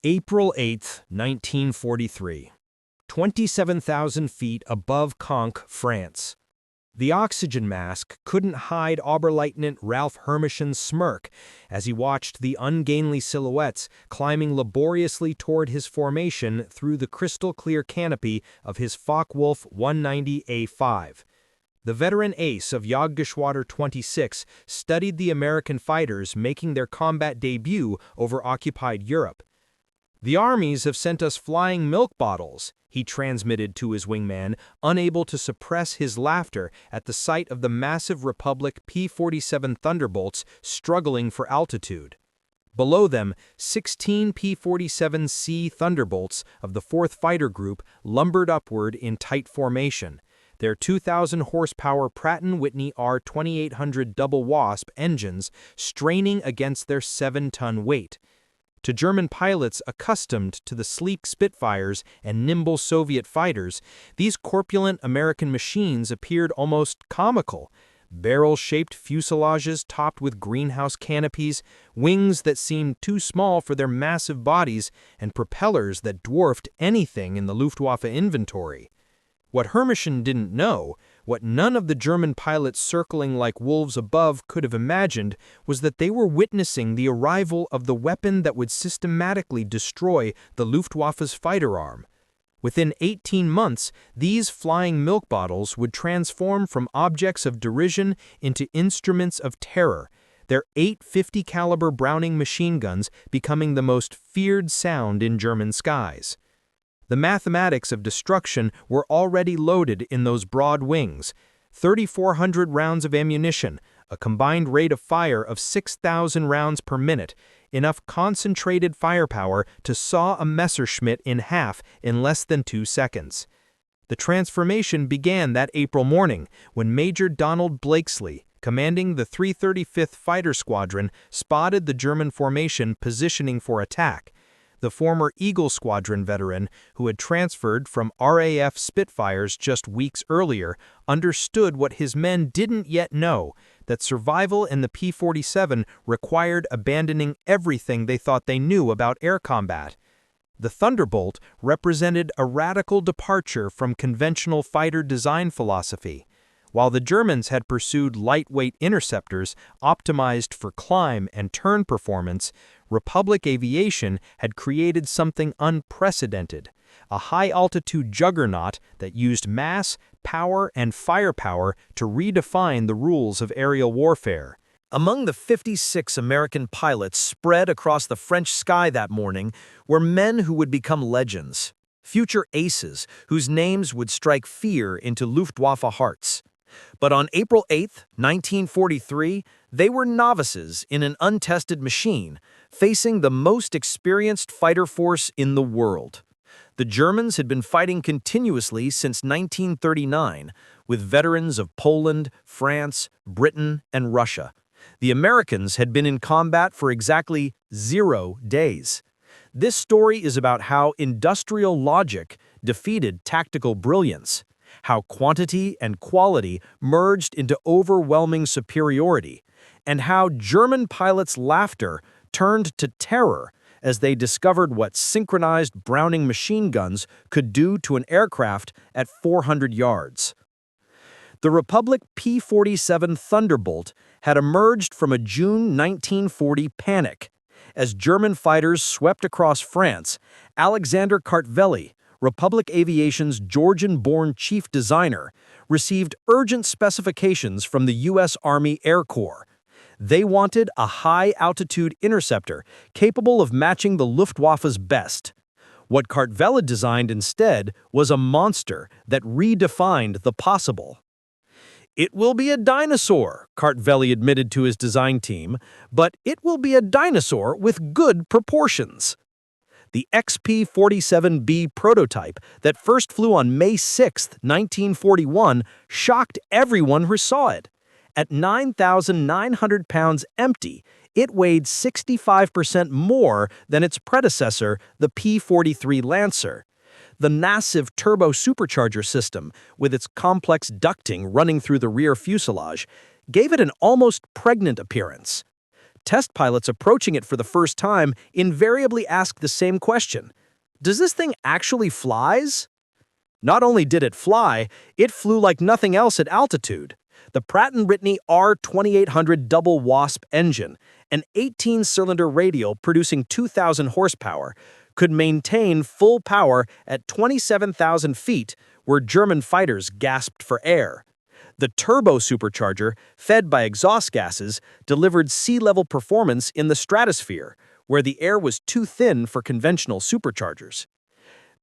April 8, 1943. 27,000 feet above Caen, France. The oxygen mask couldn't hide Oberleutnant Ralph Hermishen's smirk as he watched the ungainly silhouettes climbing laboriously toward his formation through the crystal-clear canopy of his Focke-Wulf 190A5. The veteran ace of Jagdgeschwader 26 studied the American fighters making their combat debut over occupied Europe. "The armies have sent us flying milk bottles," he transmitted to his wingman, unable to suppress his laughter at the sight of the massive Republic P-47 Thunderbolts struggling for altitude. Below them, 16 P-47C Thunderbolts of the 4th Fighter Group lumbered upward in tight formation, their 2,000-horsepower Pratt & Whitney R2800 Double Wasp engines straining against their 7-ton weight. To German pilots accustomed to the sleek Spitfires and nimble Soviet fighters, these corpulent American machines appeared almost comical. Barrel-shaped fuselages topped with greenhouse canopies, wings that seemed too small for their massive bodies, and propellers that dwarfed anything in the Luftwaffe inventory. What Hermishen didn't know, what none of the German pilots circling like wolves above could have imagined, was that they were witnessing the arrival of the weapon that would systematically destroy the Luftwaffe's fighter arm. Within 18 months, these flying milk bottles would transform from objects of derision into instruments of terror, their 850 caliber Browning machine guns becoming the most feared sound in German skies. The mathematics of destruction were already loaded in those broad wings. 3,400 rounds of ammunition, a combined rate of fire of 6,000 rounds per minute, enough concentrated firepower to saw a Messerschmitt in half in less than 2 seconds. The transformation began that April morning when Major Donald Blakesley, commanding the 335th Fighter Squadron, spotted the German formation positioning for attack. The former Eagle Squadron veteran, who had transferred from RAF Spitfires just weeks earlier, understood what his men didn't yet know, that survival in the P-47 required abandoning everything they thought they knew about air combat. The Thunderbolt represented a radical departure from conventional fighter design philosophy. While the Germans had pursued lightweight interceptors optimized for climb and turn performance, Republic aviation had created something unprecedented, a high-altitude juggernaut that used mass, power, and firepower to redefine the rules of aerial warfare. Among the 56 American pilots spread across the French sky that morning were men who would become legends, future aces whose names would strike fear into Luftwaffe hearts. But on April 8, 1943, they were novices in an untested machine, facing the most experienced fighter force in the world. The Germans had been fighting continuously since 1939, with veterans of Poland, France, Britain, and Russia. The Americans had been in combat for exactly 0 days. This story is about how industrial logic defeated tactical brilliance, how quantity and quality merged into overwhelming superiority, and how German pilots' laughter turned to terror as they discovered what synchronized Browning machine guns could do to an aircraft at 400 yards. The Republic P-47 Thunderbolt had emerged from a June 1940 panic. As German fighters swept across France, Alexander Kartveli, Republic Aviation's Georgian-born chief designer, received urgent specifications from the U.S. Army Air Corps. They wanted a high-altitude interceptor capable of matching the Luftwaffe's best. What Kartveli designed instead was a monster that redefined the possible. "It will be a dinosaur," Kartveli admitted to his design team, "but it will be a dinosaur with good proportions." The XP-47B prototype that first flew on May 6, 1941, shocked everyone who saw it. At 9,900 pounds empty, it weighed 65% more than its predecessor, the P-43 Lancer. The massive turbo supercharger system, with its complex ducting running through the rear fuselage, gave it an almost pregnant appearance. Test pilots approaching it for the first time invariably ask the same question: does this thing actually flies? Not only did it fly, it flew like nothing else at altitude. The Pratt & Whitney R2800 double WASP engine, an 18-cylinder radial producing 2,000 horsepower, could maintain full power at 27,000 feet, where German fighters gasped for air. The turbo supercharger, fed by exhaust gases, delivered sea-level performance in the stratosphere, where the air was too thin for conventional superchargers.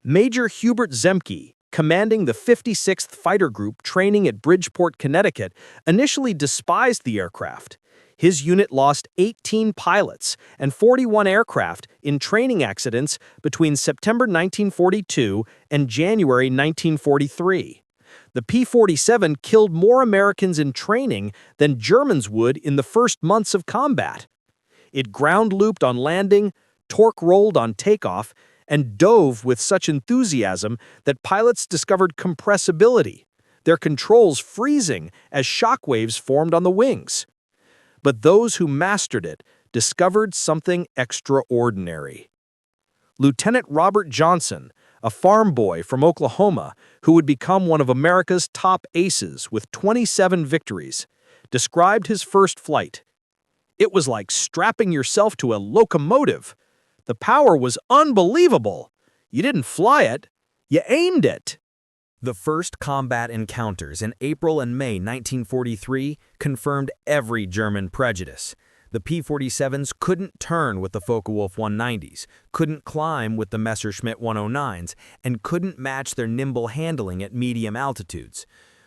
Major Hubert Zemke, commanding the 56th Fighter Group training at Bridgeport, Connecticut, initially despised the aircraft. His unit lost 18 pilots and 41 aircraft in training accidents between September 1942 and January 1943. The P-47 killed more Americans in training than Germans would in the first months of combat. It ground-looped on landing, torque-rolled on takeoff, and dove with such enthusiasm that pilots discovered compressibility, their controls freezing as shock waves formed on the wings. But those who mastered it discovered something extraordinary. Lieutenant Robert Johnson, a farm boy from Oklahoma who would become one of America's top aces with 27 victories, described his first flight. "It was like strapping yourself to a locomotive. The power was unbelievable. You didn't fly it, you aimed it." The first combat encounters in April and May 1943 confirmed every German prejudice. The P-47s couldn't turn with the Focke-Wulf 190s, couldn't climb with the Messerschmitt 109s, and couldn't match their nimble handling at medium altitudes.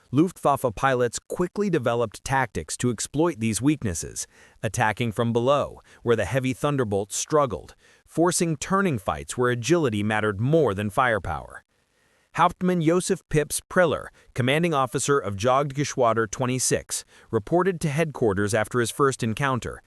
Luftwaffe pilots quickly developed tactics to exploit these weaknesses, attacking from below, where the heavy Thunderbolt struggled, forcing turning fights where agility mattered more than firepower. Hauptmann Josef Pips Priller, commanding officer of Jagdgeschwader 26, reported to headquarters after his first encounter,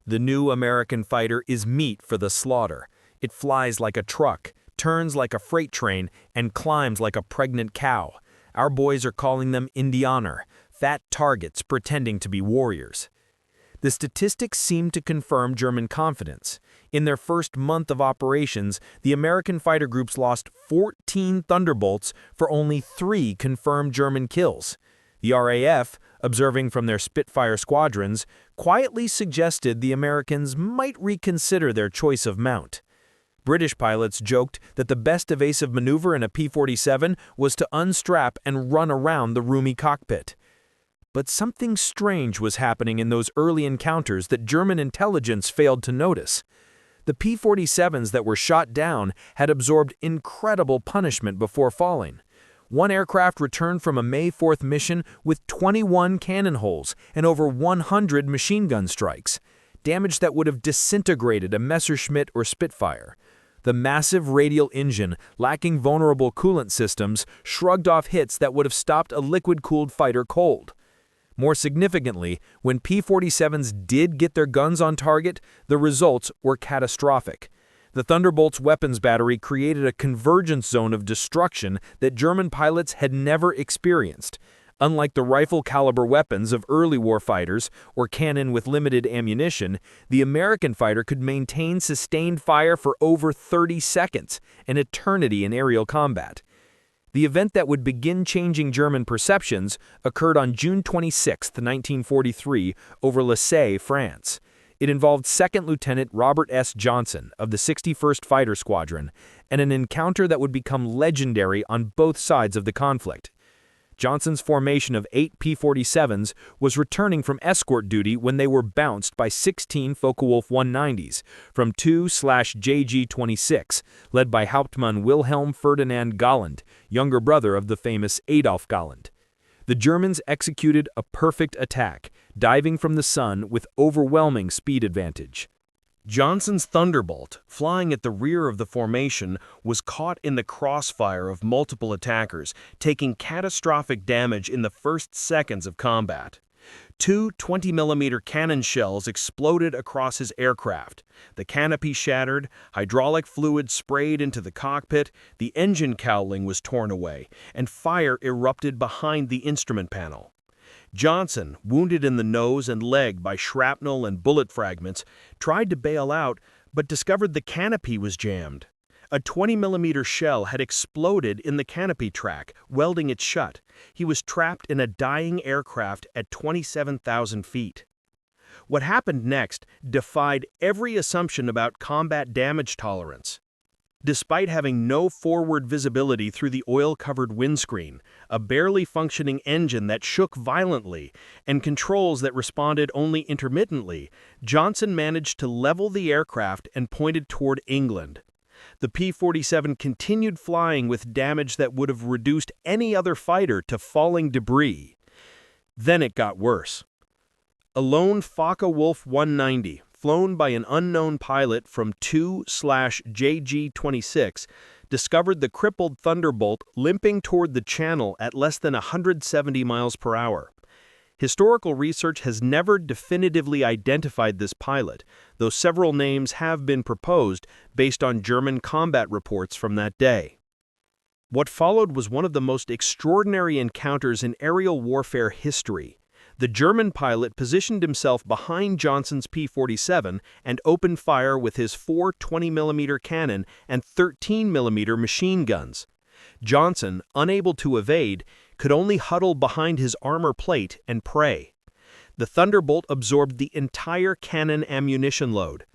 "The new American fighter is meat for the slaughter. It flies like a truck, turns like a freight train, and climbs like a pregnant cow. Our boys are calling them Indianer, fat targets pretending to be warriors." The statistics seemed to confirm German confidence. In their first month of operations, the American fighter groups lost 14 Thunderbolts for only 3 confirmed German kills. The RAF, observing from their Spitfire squadrons, quietly suggested the Americans might reconsider their choice of mount. British pilots joked that the best evasive maneuver in a P-47 was to unstrap and run around the roomy cockpit. But something strange was happening in those early encounters that German intelligence failed to notice. The P-47s that were shot down had absorbed incredible punishment before falling. One aircraft returned from a May 4th mission with 21 cannon holes and over 100 machine gun strikes, damage that would have disintegrated a Messerschmitt or Spitfire. The massive radial engine, lacking vulnerable coolant systems, shrugged off hits that would have stopped a liquid-cooled fighter cold. More significantly, when P-47s did get their guns on target, the results were catastrophic. The Thunderbolt's weapons battery created a convergence zone of destruction that German pilots had never experienced. Unlike the rifle-caliber weapons of early war fighters or cannon with limited ammunition, the American fighter could maintain sustained fire for over 30 seconds, an eternity in aerial combat. The event that would begin changing German perceptions occurred on June 26, 1943, over Lisieux, France. It involved 2nd Lieutenant Robert S. Johnson of the 61st Fighter Squadron, and an encounter that would become legendary on both sides of the conflict. Johnson's formation of 8 P-47s was returning from escort duty when they were bounced by 16 Focke-Wulf 190s from 2/JG-26, led by Hauptmann Wilhelm Ferdinand Galland, younger brother of the famous Adolf Galland. The Germans executed a perfect attack, diving from the sun with overwhelming speed advantage. Johnson's Thunderbolt, flying at the rear of the formation, was caught in the crossfire of multiple attackers, taking catastrophic damage in the first seconds of combat. 2 20mm cannon shells exploded across his aircraft. The canopy shattered, hydraulic fluid sprayed into the cockpit, the engine cowling was torn away, and fire erupted behind the instrument panel. Johnson, wounded in the nose and leg by shrapnel and bullet fragments, tried to bail out but discovered the canopy was jammed. A 20mm shell had exploded in the canopy track, welding it shut. He was trapped in a dying aircraft at 27,000 feet. What happened next defied every assumption about combat damage tolerance. Despite having no forward visibility through the oil-covered windscreen, a barely functioning engine that shook violently, and controls that responded only intermittently, Johnson managed to level the aircraft and pointed toward England. The P-47 continued flying with damage that would have reduced any other fighter to falling debris. Then it got worse. A lone Focke-Wulf 190, flown by an unknown pilot from 2/JG-26, discovered the crippled Thunderbolt limping toward the channel at less than 170 miles per hour. Historical research has never definitively identified this pilot, though several names have been proposed based on German combat reports from that day. What followed was one of the most extraordinary encounters in aerial warfare history. The German pilot positioned himself behind Johnson's P-47 and opened fire with his 4 20mm cannon and 13mm machine guns. Johnson, unable to evade, could only huddle behind his armor plate and pray. The Thunderbolt absorbed the entire cannon ammunition load.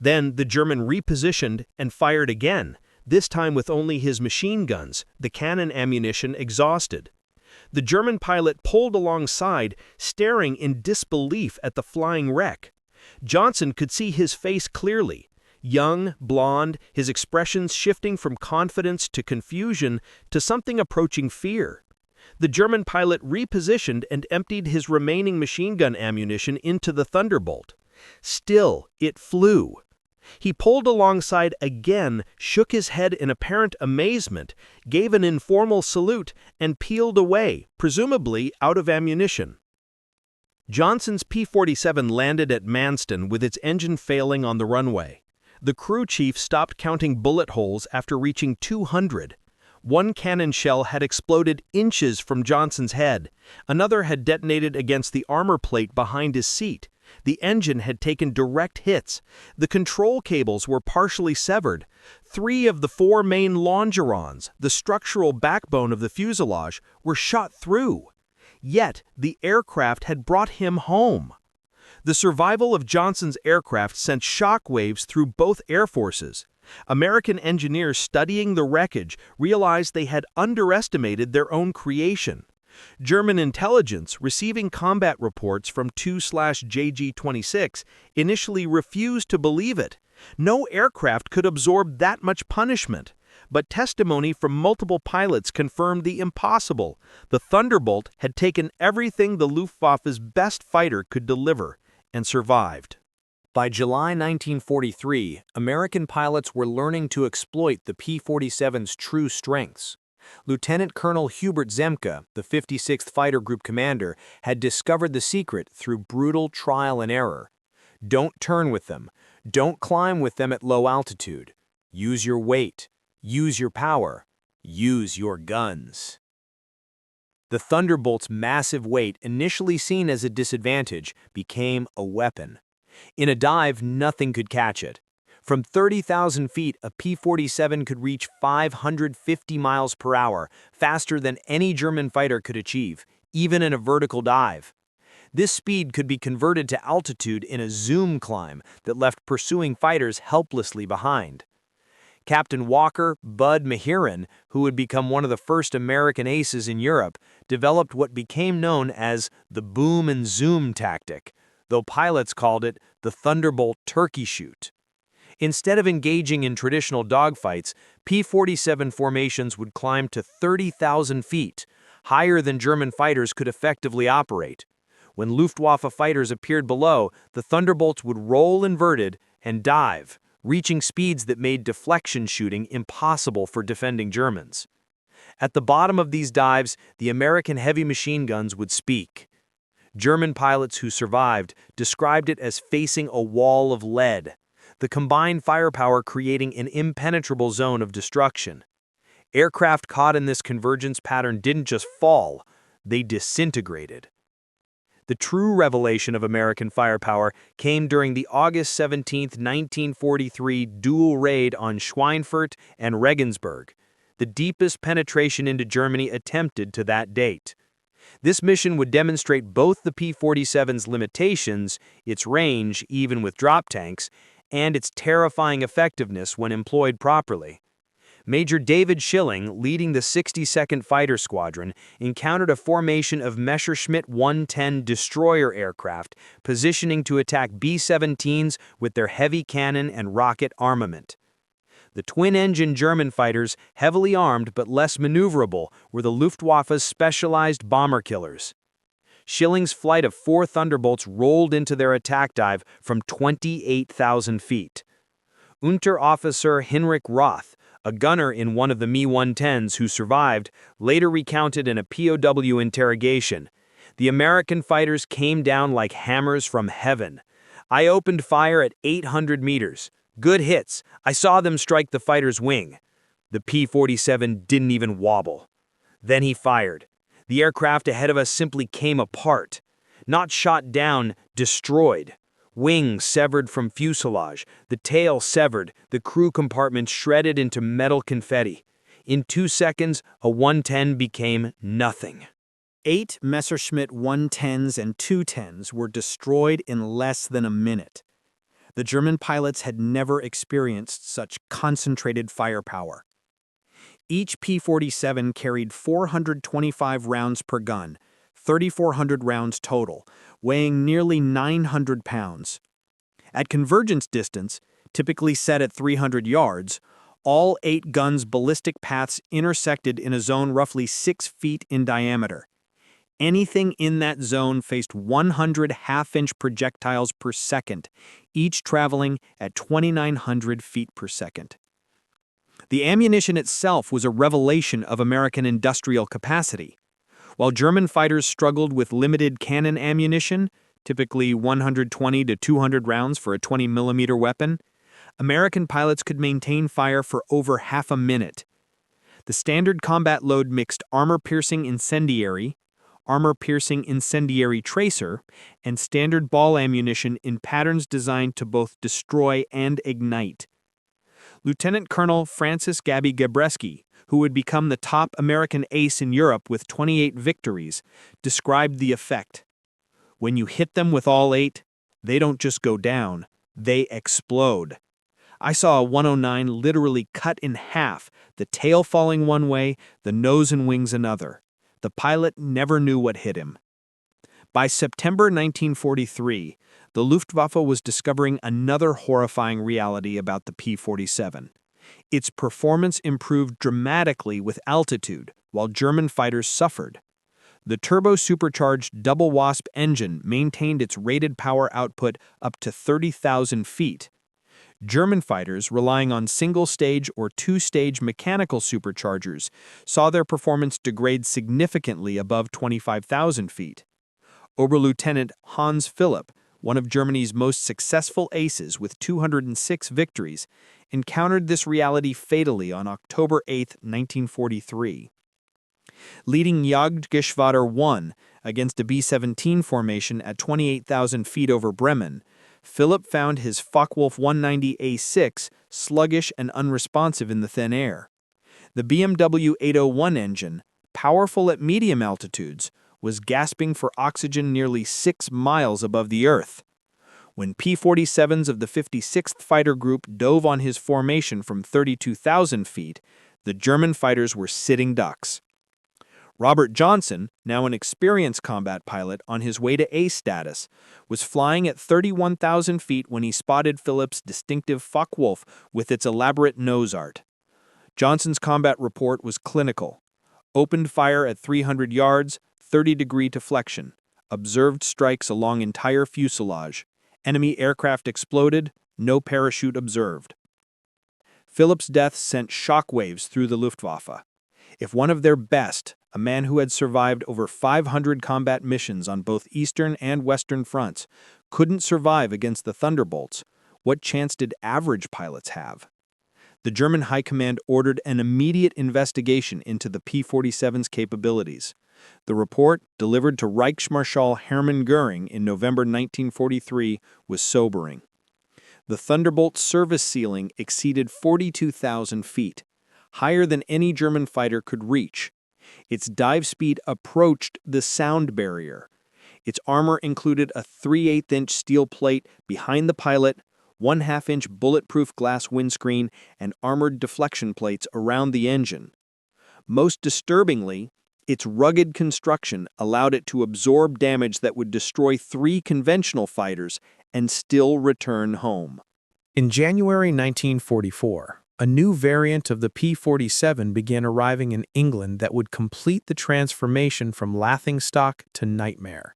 Then the German repositioned and fired again, this time with only his machine guns, the cannon ammunition exhausted. The German pilot pulled alongside, staring in disbelief at the flying wreck. Johnson could see his face clearly. Young, blonde, his expressions shifting from confidence to confusion to something approaching fear. The German pilot repositioned and emptied his remaining machine gun ammunition into the Thunderbolt. Still, it flew. He pulled alongside again, shook his head in apparent amazement, gave an informal salute, and peeled away, presumably out of ammunition. Johnson's P-47 landed at Manston with its engine failing on the runway. The crew chief stopped counting bullet holes after reaching 200. One cannon shell had exploded inches from Johnson's head. Another had detonated against the armor plate behind his seat. The engine had taken direct hits. The control cables were partially severed. 3 of the 4 main longerons, the structural backbone of the fuselage, were shot through. Yet the aircraft had brought him home. The survival of Johnson's aircraft sent shockwaves through both air forces. American engineers studying the wreckage realized they had underestimated their own creation. German intelligence, receiving combat reports from 2/JG-26, initially refused to believe it. No aircraft could absorb that much punishment. But testimony from multiple pilots confirmed the impossible. The Thunderbolt had taken everything the Luftwaffe's best fighter could deliver and survived. By July 1943, American pilots were learning to exploit the P-47's true strengths. Lieutenant Colonel Hubert Zemke, the 56th Fighter Group commander, had discovered the secret through brutal trial and error. Don't turn with them. Don't climb with them at low altitude. Use your weight. Use your power. Use your guns. The Thunderbolt's massive weight, initially seen as a disadvantage, became a weapon. In a dive, nothing could catch it. From 30,000 feet, a P-47 could reach 550 miles per hour, faster than any German fighter could achieve, even in a vertical dive. This speed could be converted to altitude in a zoom climb that left pursuing fighters helplessly behind. Captain Walker Bud Mahiran, who would become one of the first American aces in Europe, developed what became known as the boom and zoom tactic, though pilots called it the Thunderbolt turkey shoot. Instead of engaging in traditional dogfights, P-47 formations would climb to 30,000 feet, higher than German fighters could effectively operate. When Luftwaffe fighters appeared below, the Thunderbolts would roll inverted and dive, reaching speeds that made deflection shooting impossible for defending Germans. At the bottom of these dives, the American heavy machine guns would speak. German pilots who survived described it as facing a wall of lead, the combined firepower creating an impenetrable zone of destruction. Aircraft caught in this convergence pattern didn't just fall, they disintegrated. The true revelation of American firepower came during the August 17, 1943 dual raid on Schweinfurt and Regensburg, the deepest penetration into Germany attempted to that date. This mission would demonstrate both the P-47's limitations, its range even with drop tanks, and its terrifying effectiveness when employed properly. Major David Schilling, leading the 62nd Fighter Squadron, encountered a formation of Messerschmitt 110 destroyer aircraft positioning to attack B-17s with their heavy cannon and rocket armament. The twin-engine German fighters, heavily armed but less maneuverable, were the Luftwaffe's specialized bomber killers. Schilling's flight of 4 Thunderbolts rolled into their attack dive from 28,000 feet. Unteroffizier Hinrich Roth, a gunner in one of the Mi-110s who survived, later recounted in a POW interrogation, "The American fighters came down like hammers from heaven. I opened fire at 800 meters. Good hits. I saw them strike the fighter's wing. The P-47 didn't even wobble. Then he fired. The aircraft ahead of us simply came apart. Not shot down, destroyed. Wings severed from fuselage, the tail severed, the crew compartment shredded into metal confetti. In 2 seconds, a 110 became nothing." 8 Messerschmitt 110s and 210s were destroyed in less than a minute. The German pilots had never experienced such concentrated firepower. Each P-47 carried 425 rounds per gun, 3,400 rounds total, weighing nearly 900 pounds. At convergence distance, typically set at 300 yards, all 8 guns' ballistic paths intersected in a zone roughly 6 feet in diameter. Anything in that zone faced 100 half-inch projectiles per second, each traveling at 2,900 feet per second. The ammunition itself was a revelation of American industrial capacity. While German fighters struggled with limited cannon ammunition, typically 120 to 200 rounds for a 20mm weapon, American pilots could maintain fire for over half a minute. The standard combat load mixed armor-piercing incendiary tracer, and standard ball ammunition in patterns designed to both destroy and ignite. Lieutenant Colonel Francis Gabby Gabreski, who would become the top American ace in Europe with 28 victories, described the effect. "When you hit them with all 8, they don't just go down, they explode. I saw a 109 literally cut in half, the tail falling one way, the nose and wings another. The pilot never knew what hit him." By September 1943, the Luftwaffe was discovering another horrifying reality about the P-47. Its performance improved dramatically with altitude, while German fighters suffered. The turbo-supercharged double-wasp engine maintained its rated power output up to 30,000 feet. German fighters, relying on single-stage or two-stage mechanical superchargers, saw their performance degrade significantly above 25,000 feet. Oberlieutenant Hans Philipp, one of Germany's most successful aces with 206 victories, encountered this reality fatally on October 8, 1943. Leading Jagdgeschwader 1 against a B-17 formation at 28,000 feet over Bremen, Philipp found his Focke-Wulf 190A6 sluggish and unresponsive in the thin air. The BMW 801 engine, powerful at medium altitudes, was gasping for oxygen nearly 6 miles above the Earth. When P-47s of the 56th Fighter Group dove on his formation from 32,000 feet, the German fighters were sitting ducks. Robert Johnson, now an experienced combat pilot on his way to ace status, was flying at 31,000 feet when he spotted Philipp's distinctive Focke-Wulf with its elaborate nose art. Johnson's combat report was clinical. Opened fire at 300 yards, 30-degree deflection. Observed strikes along entire fuselage. Enemy aircraft exploded, no parachute observed. Philipp's death sent shockwaves through the Luftwaffe. If one of their best, a man who had survived over 500 combat missions on both Eastern and Western fronts, couldn't survive against the Thunderbolts, what chance did average pilots have? The German High Command ordered an immediate investigation into the P-47's capabilities. The report, delivered to Reichsmarschall Hermann Göring in November 1943, was sobering. The Thunderbolt's service ceiling exceeded 42,000 feet, higher than any German fighter could reach. Its dive speed approached the sound barrier. Its armor included a 3/8-inch steel plate behind the pilot, 1/2-inch bulletproof glass windscreen, and armored deflection plates around the engine. Most disturbingly, its rugged construction allowed it to absorb damage that would destroy 3 conventional fighters and still return home. In January 1944, a new variant of the P-47 began arriving in England that would complete the transformation from laughingstock to nightmare.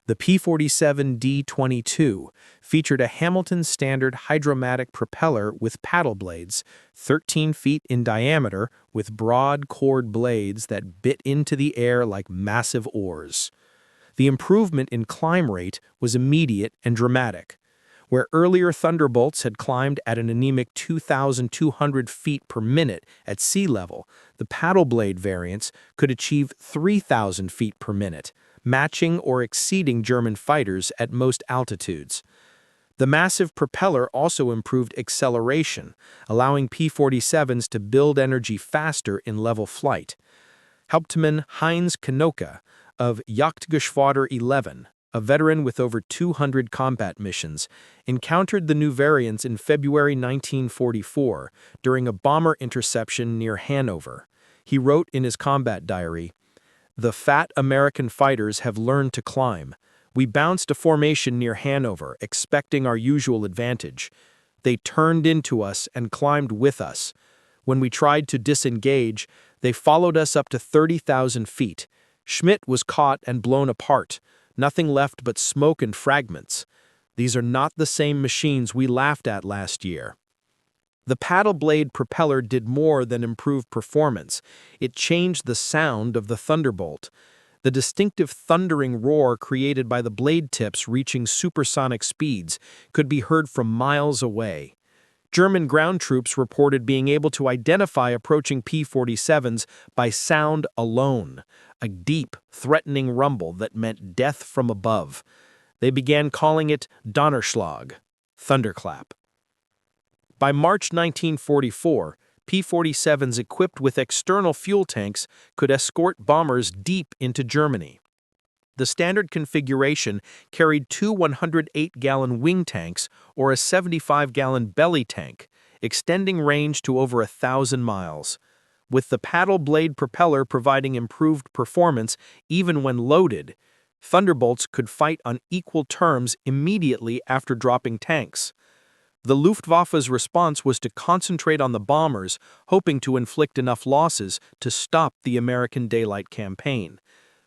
The P-47 D-22 featured a Hamilton standard hydromatic propeller with paddle blades, 13 feet in diameter, with broad cord blades that bit into the air like massive oars. The improvement in climb rate was immediate and dramatic. Where earlier Thunderbolts had climbed at an anemic 2,200 feet per minute at sea level, the paddle blade variants could achieve 3,000 feet per minute, matching or exceeding German fighters at most altitudes. The massive propeller also improved acceleration, allowing P-47s to build energy faster in level flight. Hauptmann Heinz Knoke of Jagdgeschwader 11, a veteran with over 200 combat missions, encountered the new variants in February 1944 during a bomber interception near Hanover. He wrote in his combat diary, "The fat American fighters have learned to climb. We bounced a formation near Hanover, expecting our usual advantage. They turned into us and climbed with us. When we tried to disengage, they followed us up to 30,000 feet. Schmidt was caught and blown apart. Nothing left but smoke and fragments. These are not the same machines we laughed at last year." The paddle blade propeller did more than improve performance. It changed the sound of the Thunderbolt. The distinctive thundering roar created by the blade tips reaching supersonic speeds could be heard from miles away. German ground troops reported being able to identify approaching P-47s by sound alone, a deep, threatening rumble that meant death from above. They began calling it Donnerschlag, thunderclap. By March 1944, P-47s equipped with external fuel tanks could escort bombers deep into Germany. The standard configuration carried 2 108-gallon wing tanks or a 75-gallon belly tank, extending range to over 1,000 miles. With the paddle blade propeller providing improved performance even when loaded, Thunderbolts could fight on equal terms immediately after dropping tanks. The Luftwaffe's response was to concentrate on the bombers, hoping to inflict enough losses to stop the American daylight campaign.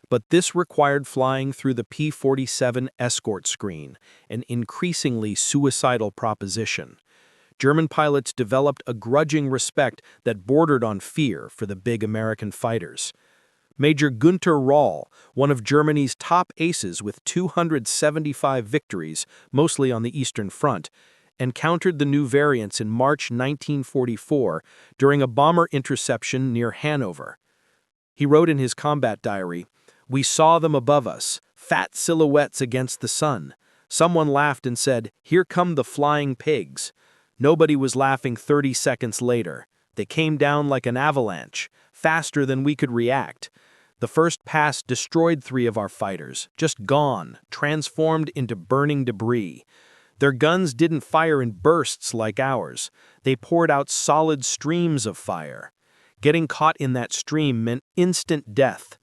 But this required flying through the P-47 escort screen, an increasingly suicidal proposition. German pilots developed a grudging respect that bordered on fear for the big American fighters. Major Günther Röhl, one of Germany's top aces with 275 victories, mostly on the Eastern Front, encountered the new variants in March 1944 during a bomber interception near Hanover. He wrote in his combat diary, "We saw them above us, fat silhouettes against the sun. Someone laughed and said, 'Here come the flying pigs.' Nobody was laughing 30 seconds later. They came down like an avalanche, faster than we could react. The first pass destroyed 3 of our fighters, just gone, transformed into burning debris. Their guns didn't fire in bursts like ours. They poured out solid streams of fire. Getting caught in that stream meant instant death."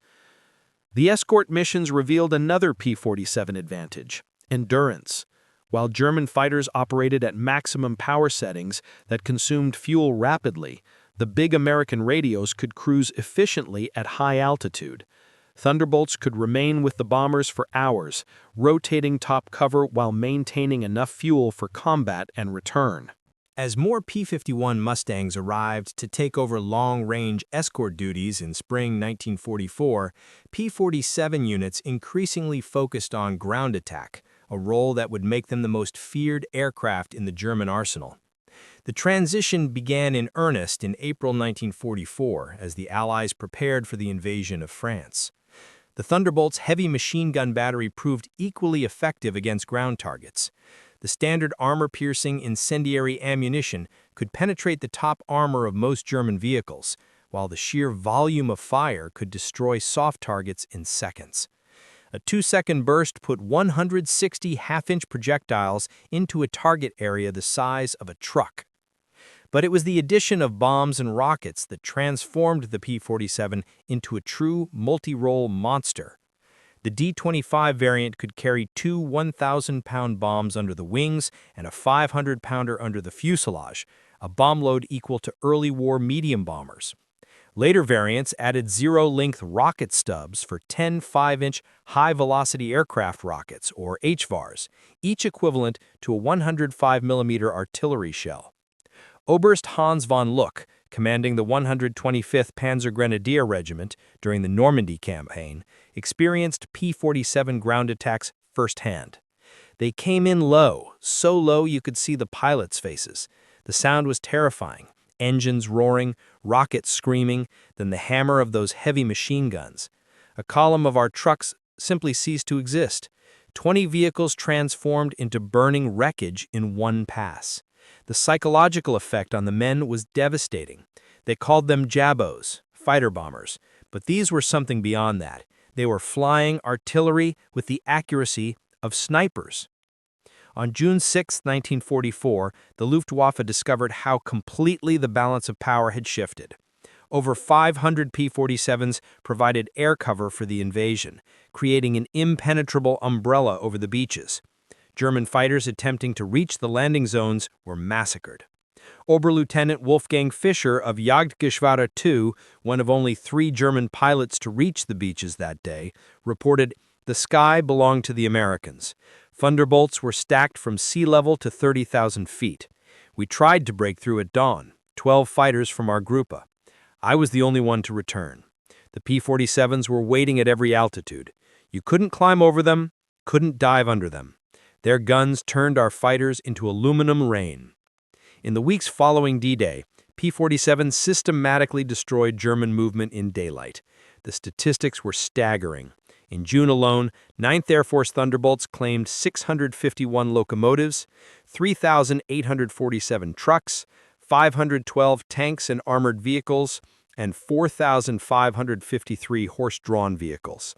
The escort missions revealed another P-47 advantage: endurance. While German fighters operated at maximum power settings that consumed fuel rapidly, the big American radios could cruise efficiently at high altitude. Thunderbolts could remain with the bombers for hours, rotating top cover while maintaining enough fuel for combat and return. As more P-51 Mustangs arrived to take over long-range escort duties in spring 1944, P-47 units increasingly focused on ground attack, a role that would make them the most feared aircraft in the German arsenal. The transition began in earnest in April 1944 as the Allies prepared for the invasion of France. The Thunderbolt's heavy machine gun battery proved equally effective against ground targets. The standard armor-piercing incendiary ammunition could penetrate the top armor of most German vehicles, while the sheer volume of fire could destroy soft targets in seconds. A 2-second burst put 160 half-inch projectiles into a target area the size of a truck. But it was the addition of bombs and rockets that transformed the P-47 into a true multi-role monster. The D-25 variant could carry two 1,000-pound bombs under the wings and a 500-pounder under the fuselage, a bomb load equal to early war medium bombers. Later variants added zero-length rocket stubs for 10 5-inch high-velocity aircraft rockets, or HVARs, each equivalent to a 105mm artillery shell. Oberst Hans von Luck, commanding the 125th Panzer Grenadier Regiment during the Normandy campaign, experienced P-47 ground attacks firsthand. They came in low, so low you could see the pilots' faces. The sound was terrifying. Engines roaring, rockets screaming, then the hammer of those heavy machine guns. A column of our trucks simply ceased to exist. 20 vehicles transformed into burning wreckage in one pass. The psychological effect on the men was devastating. They called them jabos, fighter bombers, but these were something beyond that. They were flying artillery with the accuracy of snipers. On June 6, 1944, the Luftwaffe discovered how completely the balance of power had shifted. Over 500 P-47s provided air cover for the invasion, creating an impenetrable umbrella over the beaches. German fighters attempting to reach the landing zones were massacred. Oberlieutenant Wolfgang Fischer of Jagdgeschwader II, one of only 3 German pilots to reach the beaches that day, reported, "The sky belonged to the Americans. Thunderbolts were stacked from sea level to 30,000 feet. We tried to break through at dawn, 12 fighters from our Gruppe. I was the only one to return. The P-47s were waiting at every altitude. You couldn't climb over them, couldn't dive under them. Their guns turned our fighters into aluminum rain." In the weeks following D-Day, P-47 systematically destroyed German movement in daylight. The statistics were staggering. In June alone, 9th Air Force Thunderbolts claimed 651 locomotives, 3,847 trucks, 512 tanks and armored vehicles, and 4,553 horse-drawn vehicles.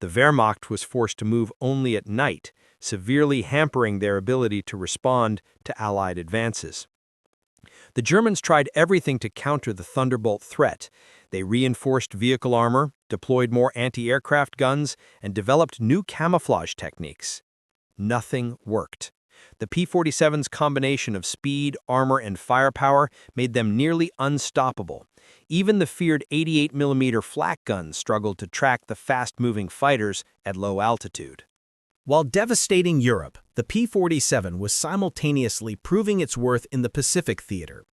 The Wehrmacht was forced to move only at night, severely hampering their ability to respond to Allied advances. The Germans tried everything to counter the Thunderbolt threat. They reinforced vehicle armor, deployed more anti-aircraft guns, and developed new camouflage techniques. Nothing worked. The P-47's combination of speed, armor, and firepower made them nearly unstoppable. Even the feared 88mm flak guns struggled to track the fast-moving fighters at low altitude. While devastating Europe, the P-47 was simultaneously proving its worth in the Pacific theater.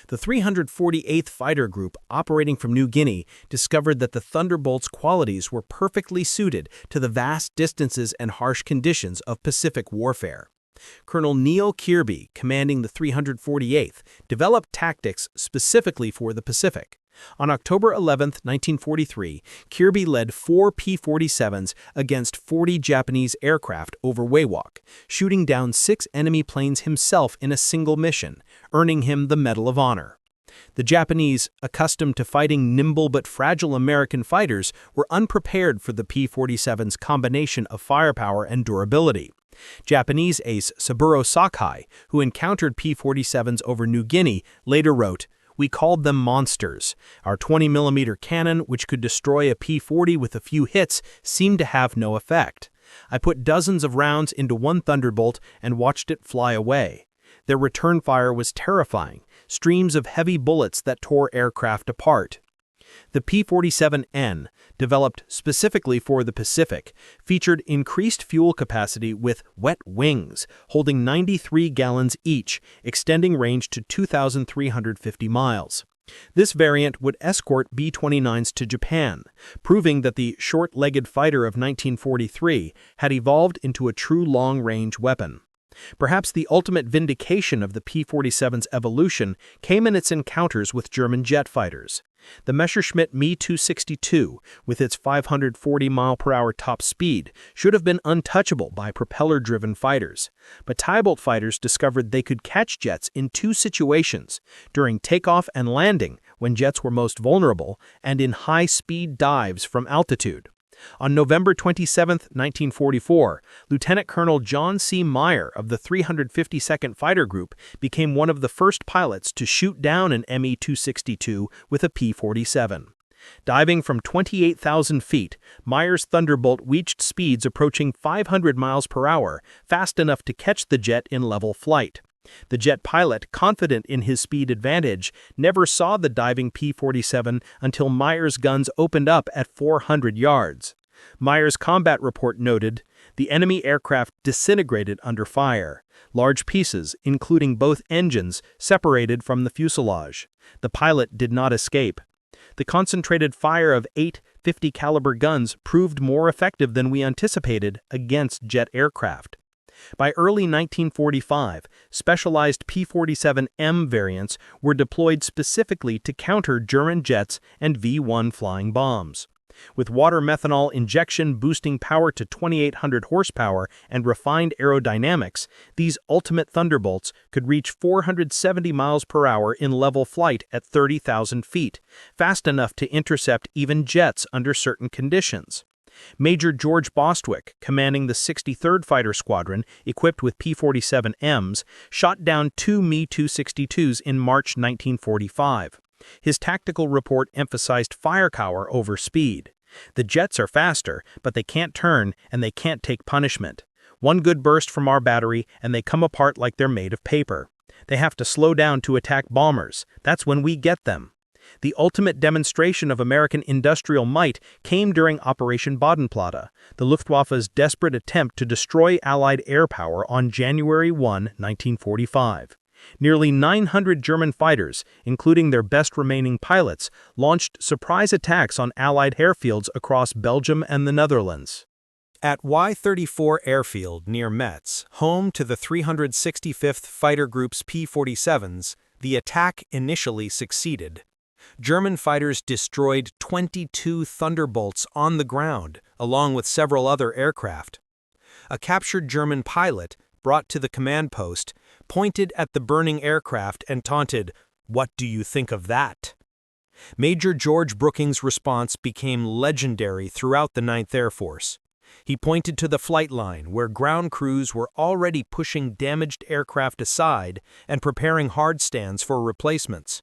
The 348th Fighter Group, operating from New Guinea, discovered that the Thunderbolt's qualities were perfectly suited to the vast distances and harsh conditions of Pacific warfare. Colonel Neil Kirby, commanding the 348th, developed tactics specifically for the Pacific. On October 11, 1943, Kirby led 4 P-47s against 40 Japanese aircraft over Wewak, shooting down 6 enemy planes himself in a single mission, earning him the Medal of Honor. The Japanese, accustomed to fighting nimble but fragile American fighters, were unprepared for the P-47's combination of firepower and durability. Japanese ace Saburo Sakai, who encountered P-47s over New Guinea, later wrote, "We called them monsters. Our 20mm cannon, which could destroy a P-40 with a few hits, seemed to have no effect. I put dozens of rounds into one Thunderbolt and watched it fly away. Their return fire was terrifying, streams of heavy bullets that tore aircraft apart." The P-47N, developed specifically for the Pacific, featured increased fuel capacity with wet wings, holding 93 gallons each, extending range to 2,350 miles. This variant would escort B-29s to Japan, proving that the short-legged fighter of 1943 had evolved into a true long-range weapon. Perhaps the ultimate vindication of the P-47's evolution came in its encounters with German jet fighters. The Messerschmitt Me-262, with its 540-mile-per-hour top speed, should have been untouchable by propeller-driven fighters. But Thunderbolt fighters discovered they could catch jets in two situations: during takeoff and landing, when jets were most vulnerable, and in high-speed dives from altitude. On November 27, 1944, Lieutenant Colonel John C. Meyer of the 352nd Fighter Group became one of the first pilots to shoot down an Me-262 with a P-47. Diving from 28,000 feet, Meyer's Thunderbolt reached speeds approaching 500 miles per hour, fast enough to catch the jet in level flight. The jet pilot, confident in his speed advantage, never saw the diving P-47 until Meyer's guns opened up at 400 yards. Meyer's combat report noted, "The enemy aircraft disintegrated under fire. Large pieces, including both engines, separated from the fuselage. The pilot did not escape." The concentrated fire of 8 50 caliber guns proved more effective than we anticipated against jet aircraft. By early 1945, specialized P-47M variants were deployed specifically to counter German jets and V-1 flying bombs. With water methanol injection boosting power to 2,800 horsepower and refined aerodynamics, these ultimate Thunderbolts could reach 470 miles per hour in level flight at 30,000 feet, fast enough to intercept even jets under certain conditions. Major George Bostwick, commanding the 63rd Fighter Squadron, equipped with P-47Ms, shot down 2 Me-262s in March 1945. His tactical report emphasized firepower over speed. "The jets are faster, but they can't turn and they can't take punishment. One good burst from our battery and they come apart like they're made of paper. They have to slow down to attack bombers. That's when we get them." The ultimate demonstration of American industrial might came during Operation Bodenplatte, the Luftwaffe's desperate attempt to destroy Allied air power on January 1, 1945. Nearly 900 German fighters, including their best remaining pilots, launched surprise attacks on Allied airfields across Belgium and the Netherlands. At Y-34 Airfield near Metz, home to the 365th Fighter Group's P-47s, the attack initially succeeded. German fighters destroyed 22 Thunderbolts on the ground, along with several other aircraft. A captured German pilot, brought to the command post, pointed at the burning aircraft and taunted, "What do you think of that?" Major George Brooking's response became legendary throughout the 9th Air Force. He pointed to the flight line where ground crews were already pushing damaged aircraft aside and preparing hard stands for replacements.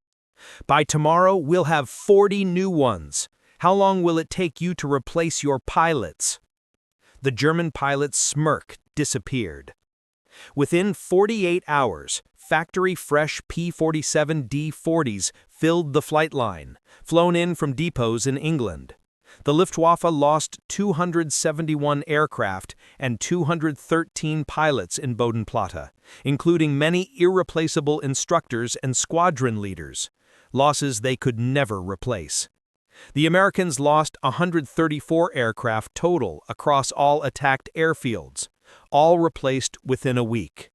"By tomorrow, we'll have 40 new ones. How long will it take you to replace your pilots?" The German pilot's smirk disappeared. Within 48 hours, factory-fresh P-47D-40s filled the flight line, flown in from depots in England. The Luftwaffe lost 271 aircraft and 213 pilots in Bodenplatte, including many irreplaceable instructors and squadron leaders, losses they could never replace. The Americans lost 134 aircraft total across all attacked airfields, all replaced within a week.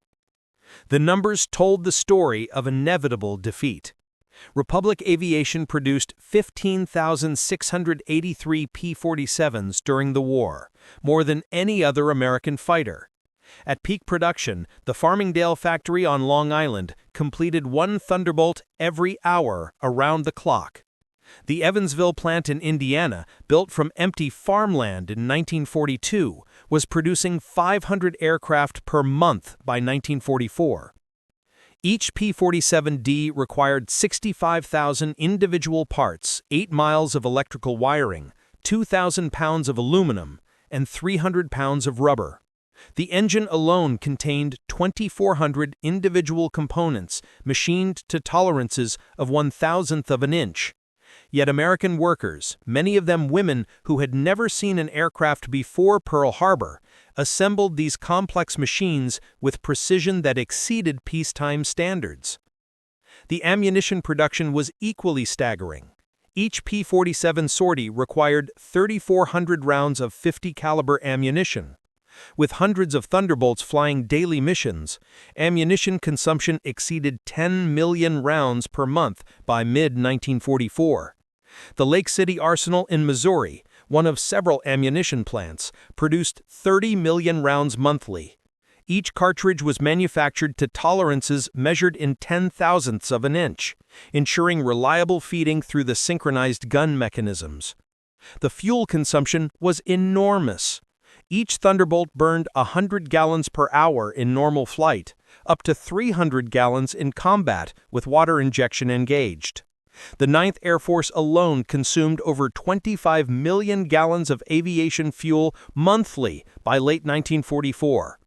The numbers told the story of inevitable defeat. Republic Aviation produced 15,683 P-47s during the war, more than any other American fighter. At peak production, the Farmingdale factory on Long Island completed one Thunderbolt every hour around the clock. The Evansville plant in Indiana, built from empty farmland in 1942, was producing 500 aircraft per month by 1944. Each P-47D required 65,000 individual parts, 8 miles of electrical wiring, 2,000 pounds of aluminum, and 300 pounds of rubber. The engine alone contained 2,400 individual components machined to tolerances of 1,000th of an inch. Yet American workers, many of them women who had never seen an aircraft before Pearl Harbor, assembled these complex machines with precision that exceeded peacetime standards. The ammunition production was equally staggering. Each P-47 sortie required 3,400 rounds of 50 caliber ammunition. With hundreds of Thunderbolts flying daily missions, ammunition consumption exceeded 10 million rounds per month by mid-1944. The Lake City Arsenal in Missouri, one of several ammunition plants, produced 30 million rounds monthly. Each cartridge was manufactured to tolerances measured in 10,000ths of an inch, ensuring reliable feeding through the synchronized gun mechanisms. The fuel consumption was enormous. Each Thunderbolt burned 100 gallons per hour in normal flight, up to 300 gallons in combat with water injection engaged. The 9th Air Force alone consumed over 25 million gallons of aviation fuel monthly by late 1944.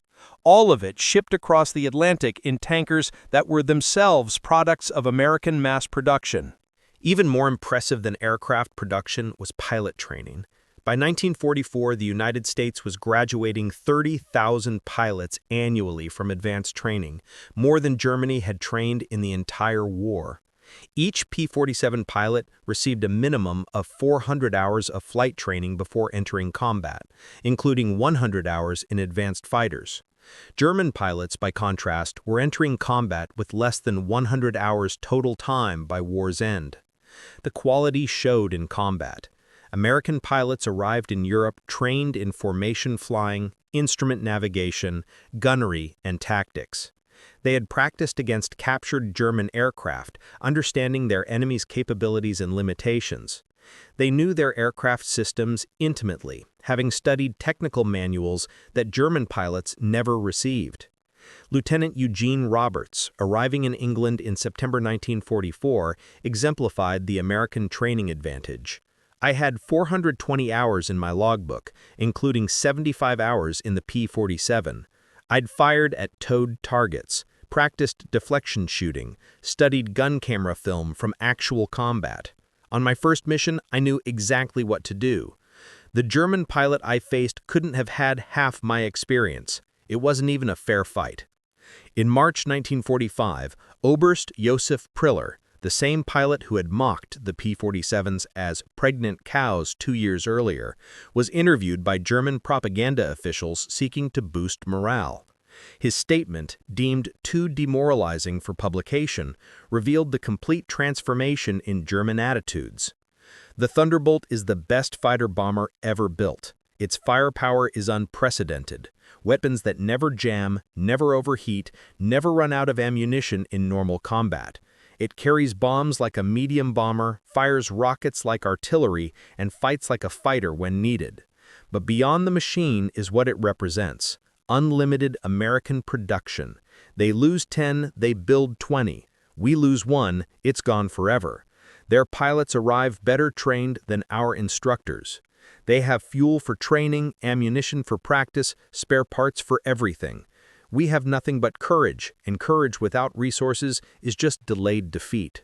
All of it shipped across the Atlantic in tankers that were themselves products of American mass production. Even more impressive than aircraft production was pilot training. By 1944, the United States was graduating 30,000 pilots annually from advanced training, more than Germany had trained in the entire war. Each P-47 pilot received a minimum of 400 hours of flight training before entering combat, including 100 hours in advanced fighters. German pilots, by contrast, were entering combat with less than 100 hours total time by war's end. The quality showed in combat. American pilots arrived in Europe trained in formation flying, instrument navigation, gunnery, and tactics. They had practiced against captured German aircraft, understanding their enemy's capabilities and limitations. They knew their aircraft systems intimately, having studied technical manuals that German pilots never received. Lieutenant Eugene Roberts, arriving in England in September 1944, exemplified the American training advantage. I had 420 hours in my logbook, including 75 hours in the P-47. I'd fired at towed targets, practiced deflection shooting, studied gun camera film from actual combat. On my first mission, I knew exactly what to do. The German pilot I faced couldn't have had half my experience. It wasn't even a fair fight. In March 1945, Oberst Josef Priller, the same pilot who had mocked the P-47s as pregnant cows 2 years earlier, was interviewed by German propaganda officials seeking to boost morale. His statement, deemed too demoralizing for publication, revealed the complete transformation in German attitudes. The Thunderbolt is the best fighter-bomber ever built. Its firepower is unprecedented. Weapons that never jam, never overheat, never run out of ammunition in normal combat. It carries bombs like a medium bomber, fires rockets like artillery, and fights like a fighter when needed. But beyond the machine is what it represents: unlimited American production. They lose 10, they build 20. We lose 1, it's gone forever. Their pilots arrive better trained than our instructors. They have fuel for training, ammunition for practice, spare parts for everything. We have nothing but courage, and courage without resources is just delayed defeat.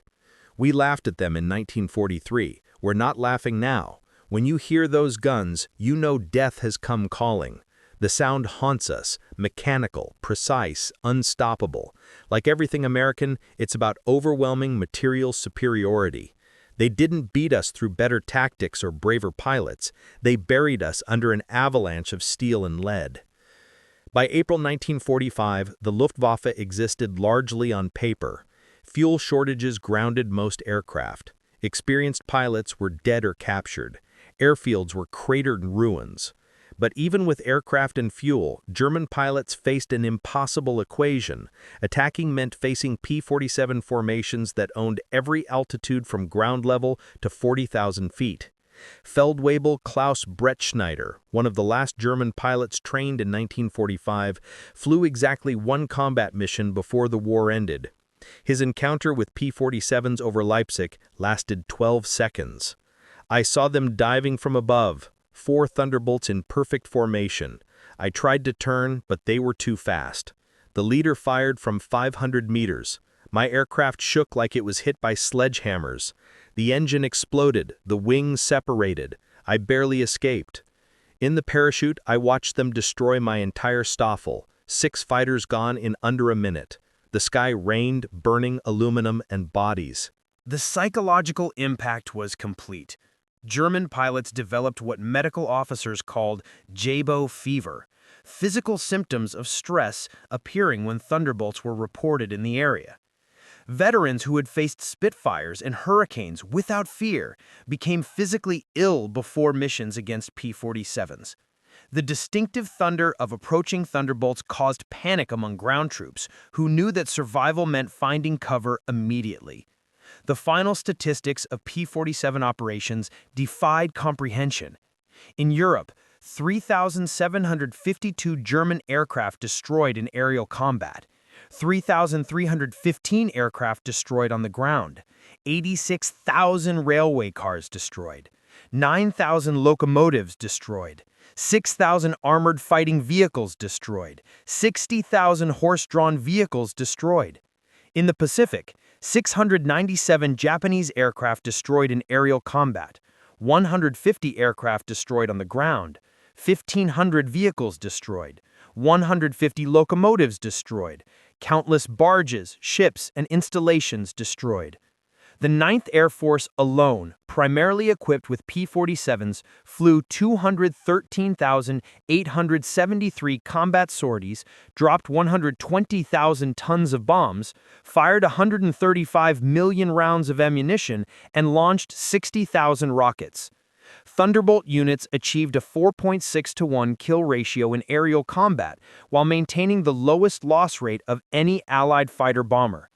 We laughed at them in 1943. We're not laughing now. When you hear those guns, you know death has come calling. The sound haunts us, mechanical, precise, unstoppable. Like everything American, it's about overwhelming material superiority. They didn't beat us through better tactics or braver pilots. They buried us under an avalanche of steel and lead. By April 1945, the Luftwaffe existed largely on paper. Fuel shortages grounded most aircraft. Experienced pilots were dead or captured. Airfields were cratered ruins. But even with aircraft and fuel, German pilots faced an impossible equation. Attacking meant facing P-47 formations that owned every altitude from ground level to 40,000 feet. Feldwebel Klaus Brettschneider, one of the last German pilots trained in 1945, flew exactly one combat mission before the war ended. His encounter with P-47s over Leipzig lasted 12 seconds. I saw them diving from above, 4 Thunderbolts in perfect formation. I tried to turn, but they were too fast. The leader fired from 500 meters. My aircraft shook like it was hit by sledgehammers. The engine exploded, the wings separated. I barely escaped. In the parachute, I watched them destroy my entire Staffel, 6 fighters gone in under a minute. The sky rained, burning aluminum and bodies. The psychological impact was complete. German pilots developed what medical officers called Jabo fever, physical symptoms of stress appearing when Thunderbolts were reported in the area. Veterans who had faced Spitfires and Hurricanes without fear became physically ill before missions against P-47s. The distinctive thunder of approaching Thunderbolts caused panic among ground troops, who knew that survival meant finding cover immediately. The final statistics of P-47 operations defied comprehension. In Europe, 3,752 German aircraft destroyed in aerial combat, 3,315 aircraft destroyed on the ground, 86,000 railway cars destroyed, 9,000 locomotives destroyed, 6,000 armored fighting vehicles destroyed, 60,000 horse-drawn vehicles destroyed. In the Pacific, 697 Japanese aircraft destroyed in aerial combat, 150 aircraft destroyed on the ground, 1,500 vehicles destroyed, 150 locomotives destroyed, countless barges, ships, and installations destroyed. The 9th Air Force alone, primarily equipped with P-47s, flew 213,873 combat sorties, dropped 120,000 tons of bombs, fired 135 million rounds of ammunition, and launched 60,000 rockets. Thunderbolt units achieved a 4.6-to-1 kill ratio in aerial combat, while maintaining the lowest loss rate of any Allied fighter-bomber.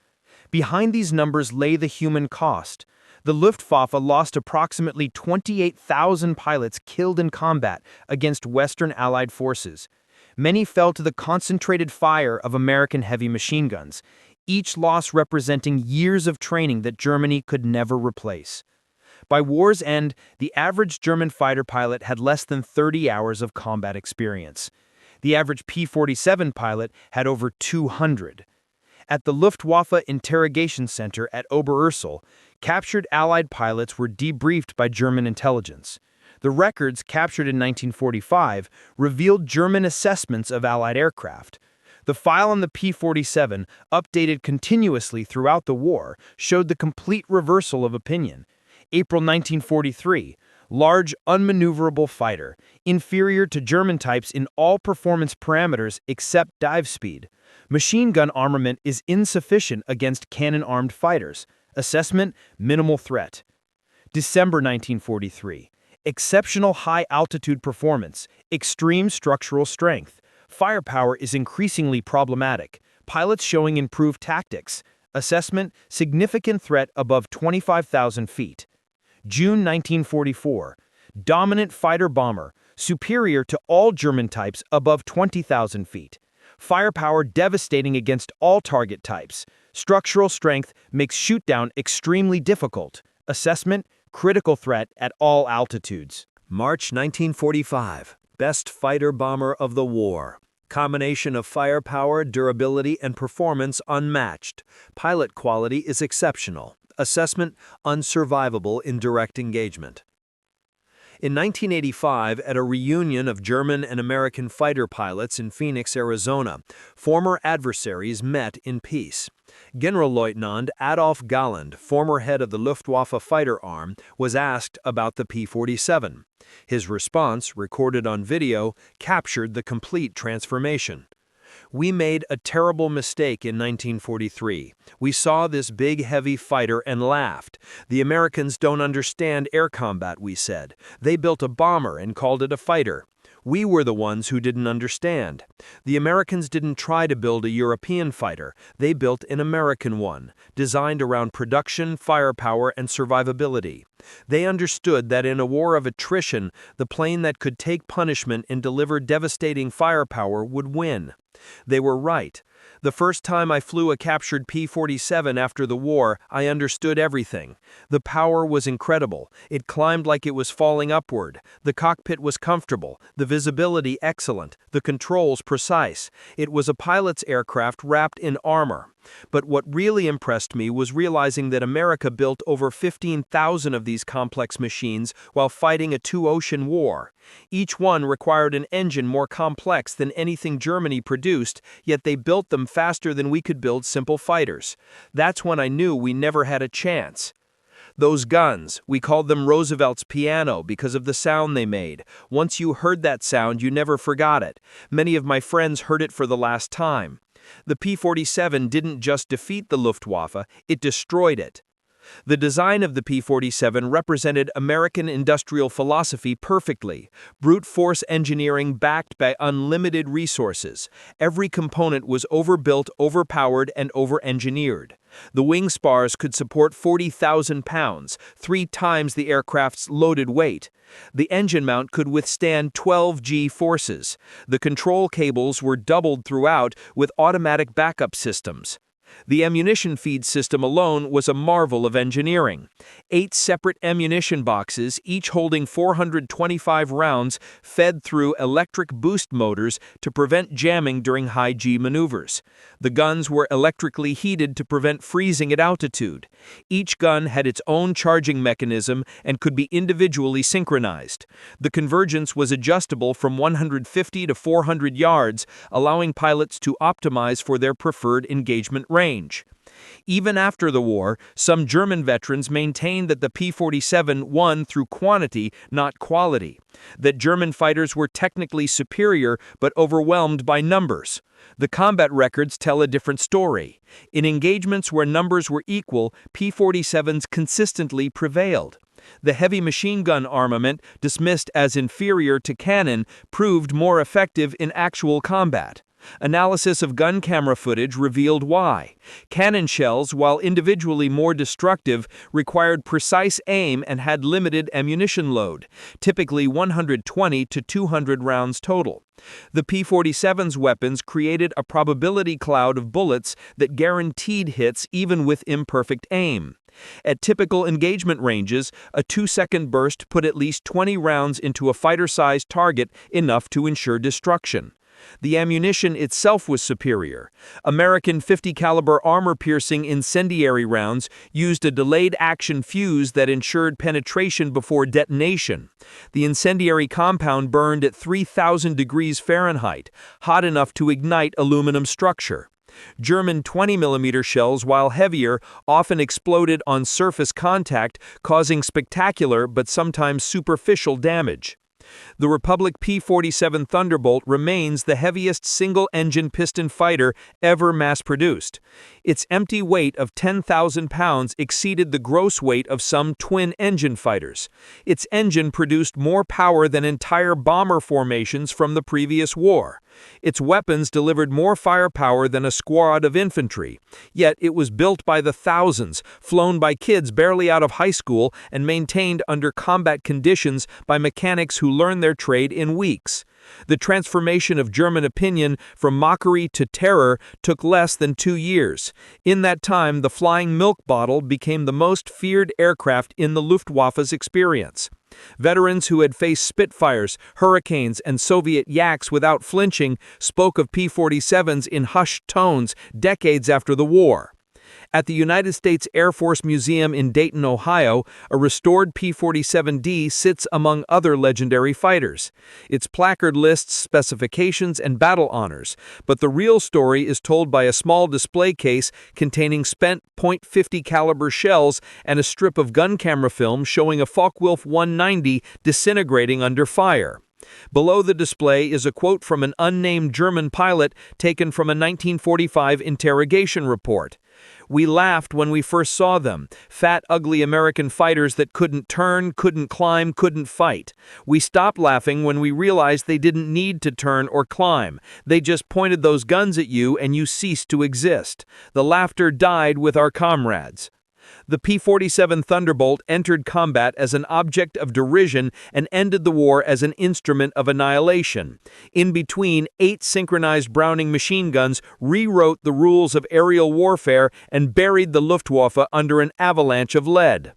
Behind these numbers lay the human cost. The Luftwaffe lost approximately 28,000 pilots killed in combat against Western Allied forces. Many fell to the concentrated fire of American heavy machine guns, each loss representing years of training that Germany could never replace. By war's end, the average German fighter pilot had less than 30 hours of combat experience. The average P-47 pilot had over 200. At the Luftwaffe Interrogation Center at Oberursel, captured Allied pilots were debriefed by German intelligence. The records, captured in 1945, revealed German assessments of Allied aircraft. The file on the P-47, updated continuously throughout the war, showed the complete reversal of opinion. April 1943, large, unmaneuverable fighter, inferior to German types in all performance parameters except dive speed. Machine gun armament is insufficient against cannon-armed fighters. Assessment, minimal threat. December 1943, exceptional high-altitude performance, extreme structural strength. Firepower is increasingly problematic. Pilots showing improved tactics. Assessment, significant threat above 25,000 feet. June 1944, dominant fighter-bomber, superior to all German types above 20,000 feet. Firepower devastating against all target types. Structural strength makes shootdown extremely difficult. Assessment, critical threat at all altitudes. March 1945, best fighter-bomber of the war. Combination of firepower, durability, and performance unmatched. Pilot quality is exceptional. Assessment, unsurvivable in direct engagement. In 1985, at a reunion of German and American fighter pilots in Phoenix, Arizona, former adversaries met in peace. Generalleutnant Adolf Galland, former head of the Luftwaffe fighter arm, was asked about the P-47. His response, recorded on video, captured the complete transformation. "We made a terrible mistake in 1943. We saw this big, heavy fighter and laughed. The Americans don't understand air combat, we said. They built a bomber and called it a fighter. We were the ones who didn't understand. The Americans didn't try to build a European fighter. They built an American one, designed around production, firepower, and survivability. They understood that in a war of attrition, the plane that could take punishment and deliver devastating firepower would win. They were right. The first time I flew a captured P-47 after the war, I understood everything. The power was incredible. It climbed like it was falling upward. The cockpit was comfortable, the visibility excellent, the controls precise. It was a pilot's aircraft wrapped in armor. But what really impressed me was realizing that America built over 15,000 of these complex machines while fighting a two-ocean war. Each one required an engine more complex than anything Germany produced, yet they built them faster than we could build simple fighters. That's when I knew we never had a chance. Those guns, we called them Roosevelt's piano because of the sound they made. Once you heard that sound, you never forgot it. Many of my friends heard it for the last time. The P-47 didn't just defeat the Luftwaffe, it destroyed it. The design of the P-47 represented American industrial philosophy perfectly, brute force engineering backed by unlimited resources. Every component was overbuilt, overpowered, and over-engineered. The wing spars could support 40,000 pounds, 3 times the aircraft's loaded weight. The engine mount could withstand 12 G forces. The control cables were doubled throughout with automatic backup systems. The ammunition feed system alone was a marvel of engineering. 8 separate ammunition boxes, each holding 425 rounds, fed through electric boost motors to prevent jamming during high-G maneuvers. The guns were electrically heated to prevent freezing at altitude. Each gun had its own charging mechanism and could be individually synchronized. The convergence was adjustable from 150 to 400 yards, allowing pilots to optimize for their preferred engagement range. Even after the war, some German veterans maintained that the P-47 won through quantity, not quality. That German fighters were technically superior but overwhelmed by numbers. The combat records tell a different story. In engagements where numbers were equal, P-47s consistently prevailed. The heavy machine gun armament, dismissed as inferior to cannon, proved more effective in actual combat. Analysis of gun camera footage revealed why. Cannon shells, while individually more destructive, required precise aim and had limited ammunition load, typically 120 to 200 rounds total. The P-47's weapons created a probability cloud of bullets that guaranteed hits even with imperfect aim. At typical engagement ranges, a 2-second burst put at least 20 rounds into a fighter-sized target, enough to ensure destruction. The ammunition itself was superior. American 50-caliber armor-piercing incendiary rounds used a delayed-action fuse that ensured penetration before detonation. The incendiary compound burned at 3,000 degrees Fahrenheit, hot enough to ignite aluminum structure. German 20mm shells, while heavier, often exploded on surface contact, causing spectacular but sometimes superficial damage. The Republic P-47 Thunderbolt remains the heaviest single-engine piston fighter ever mass-produced. Its empty weight of 10,000 pounds exceeded the gross weight of some twin-engine fighters. Its engine produced more power than entire bomber formations from the previous war. Its weapons delivered more firepower than a squad of infantry. Yet it was built by the thousands, flown by kids barely out of high school, and maintained under combat conditions by mechanics who learned their trade in weeks. The transformation of German opinion from mockery to terror took less than 2 years. In that time, the flying milk bottle became the most feared aircraft in the Luftwaffe's experience. Veterans who had faced Spitfires, Hurricanes, and Soviet Yaks without flinching spoke of P-47s in hushed tones decades after the war. At the United States Air Force Museum in Dayton, Ohio, a restored P-47D sits among other legendary fighters. Its placard lists specifications and battle honors, but the real story is told by a small display case containing spent .50 caliber shells and a strip of gun camera film showing a Focke-Wulf 190 disintegrating under fire. Below the display is a quote from an unnamed German pilot taken from a 1945 interrogation report. "We laughed when we first saw them, fat, ugly American fighters that couldn't turn, couldn't climb, couldn't fight. We stopped laughing when we realized they didn't need to turn or climb. They just pointed those guns at you and you ceased to exist. The laughter died with our comrades." The P-47 Thunderbolt entered combat as an object of derision and ended the war as an instrument of annihilation. In between, 8 synchronized Browning machine guns rewrote the rules of aerial warfare and buried the Luftwaffe under an avalanche of lead.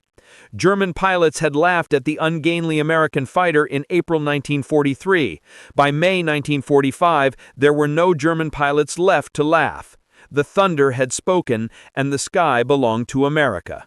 German pilots had laughed at the ungainly American fighter in April 1943. By May 1945, there were no German pilots left to laugh. The thunder had spoken, and the sky belonged to America.